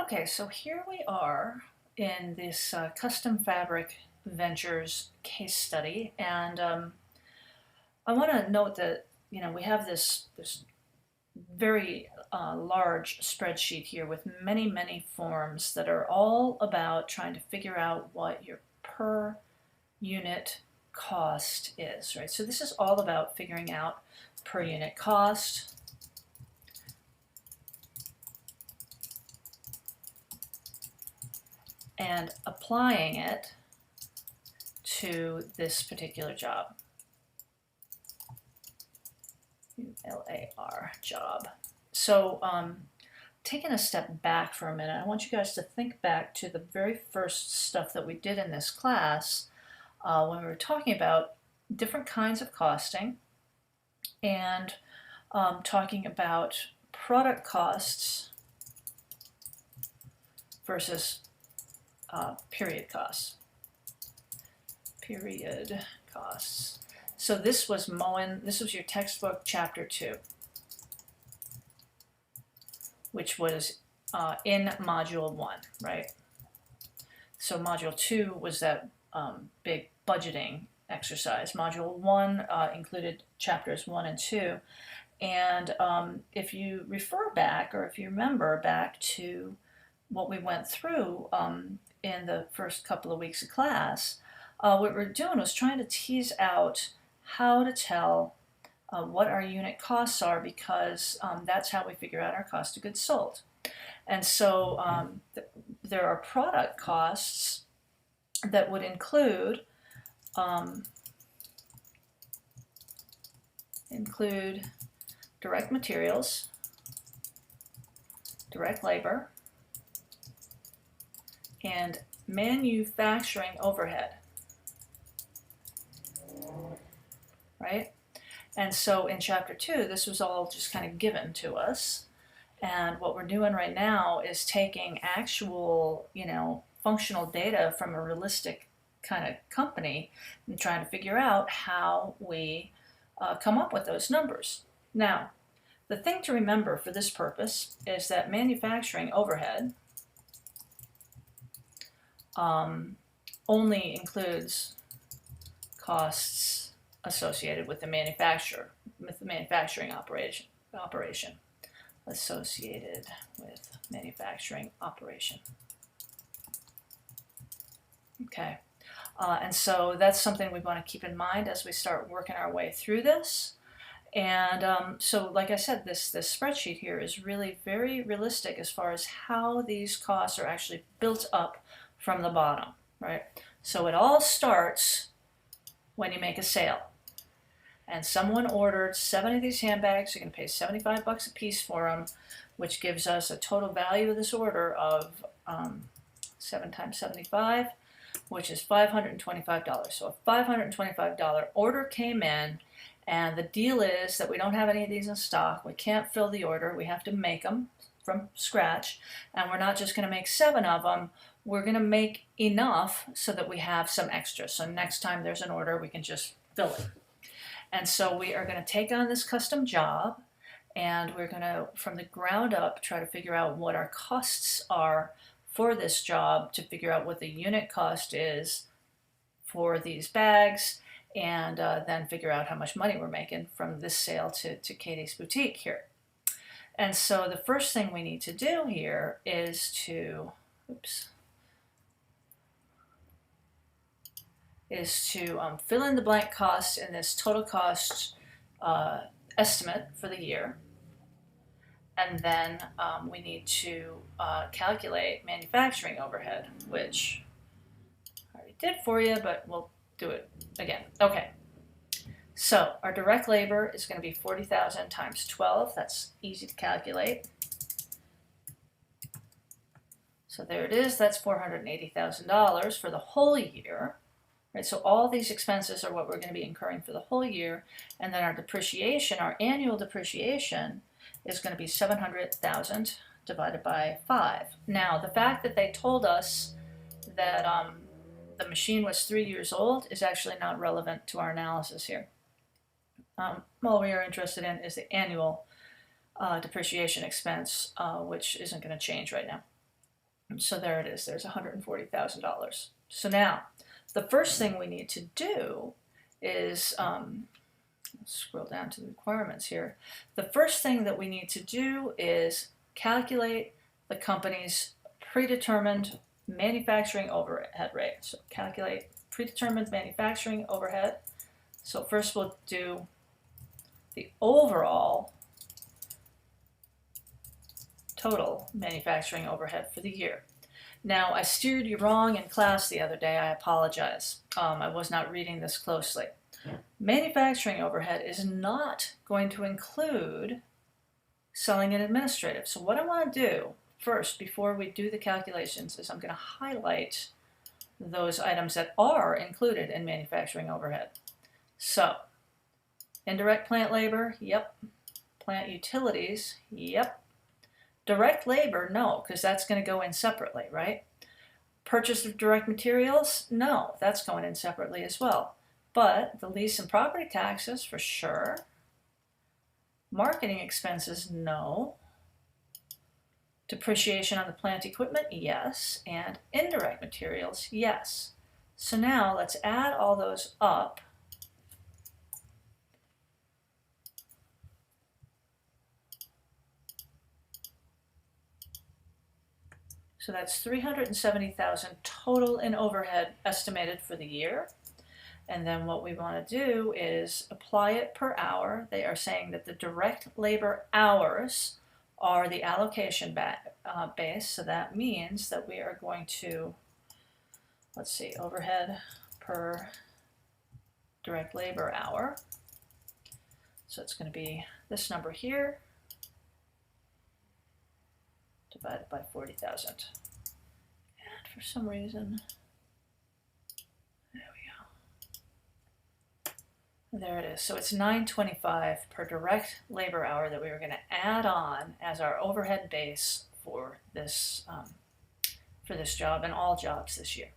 Okay, so here we are in this custom fabric ventures case study, and I want to note that we have this very large spreadsheet here with many forms that are all about trying to figure out what your per unit cost is, right? So this is all about figuring out per unit cost and applying it to this particular job. LAR job. So taking a step back for a minute, I want you guys to think back to the very first stuff that we did in this class when we were talking about different kinds of costing and talking about product costs versus period costs. Period costs. So this was Moen, this was your textbook chapter 2, which was in module 1, right? So module 2 was that big budgeting exercise. Module 1 included chapters 1 and 2. And if you refer back, or if you remember back to what we went through in the first couple of weeks of class, what we were doing was trying to tease out how to tell what our unit costs are, because that's how we figure out our cost of goods sold. And so there are product costs that would include direct materials, direct labor, and manufacturing overhead, right? And so in chapter 2, this was all just kind of given to us. And what we're doing right now is taking actual, functional data from a realistic kind of company and trying to figure out how we come up with those numbers. Now, the thing to remember for this purpose is that manufacturing overhead only includes costs associated with the manufacturing operation. Associated with manufacturing operation. Okay, and so that's something we want to keep in mind as we start working our way through this. And so, like I said, this spreadsheet here is really very realistic as far as how these costs are actually built up from the bottom, right? So it all starts when you make a sale. And someone ordered 7 of these handbags. You're going to pay 75 bucks a piece for them, which gives us a total value of this order of 7 times 75, which is $525. So a $525 order came in, and the deal is that we don't have any of these in stock. We can't fill the order. We have to make them from scratch, and we're not just going to make 7 of them. We're going to make enough so that we have some extra. So next time there's an order, we can just fill it. And so we are going to take on this custom job, and we're going to, from the ground up, try to figure out what our costs are for this job, to figure out what the unit cost is for these bags, and then figure out how much money we're making from this sale to Katie's Boutique here. And so the first thing we need to do here is to, fill in the blank costs in this total cost estimate for the year. And then we need to calculate manufacturing overhead, which I already did for you, but we'll do it again. Okay, so our direct labor is going to be 40,000 times 12. That's easy to calculate. So there it is. That's $480,000 for the whole year. Right, so all these expenses are what we're going to be incurring for the whole year, and then our depreciation, our annual depreciation, is going to be 700,000 divided by 5. Now, the fact that they told us that the machine was 3 years old is actually not relevant to our analysis here. All we are interested in is the annual depreciation expense, which isn't going to change right now. So there it is, there's $140,000. So now, the first thing we need to do is, let's scroll down to the requirements here. The first thing that we need to do is calculate the company's predetermined manufacturing overhead rate. So calculate predetermined manufacturing overhead. So first we'll do the overall total manufacturing overhead for the year. Now, I steered you wrong in class the other day. I apologize. I was not reading this closely. Manufacturing overhead is not going to include selling and administrative. So what I want to do first, before we do the calculations, is I'm going to highlight those items that are included in manufacturing overhead. So, indirect plant labor, yep. Plant utilities, yep. Direct labor, no, because that's going to go in separately, right? Purchase of direct materials, no, that's going in separately as well. But the lease and property taxes, for sure. Marketing expenses, no. Depreciation on the plant equipment, yes. And indirect materials, yes. So now let's add all those up. So that's $370,000 total in overhead estimated for the year. And then what we want to do is apply it per hour. They are saying that the direct labor hours are the allocation base. So that means that we are going to, let's see, overhead per direct labor hour. So it's going to be this number here, divided by 40,000. And for some reason, there we go. There it is. So it's $9.25 per direct labor hour that we were going to add on as our overhead base for this job and all jobs this year.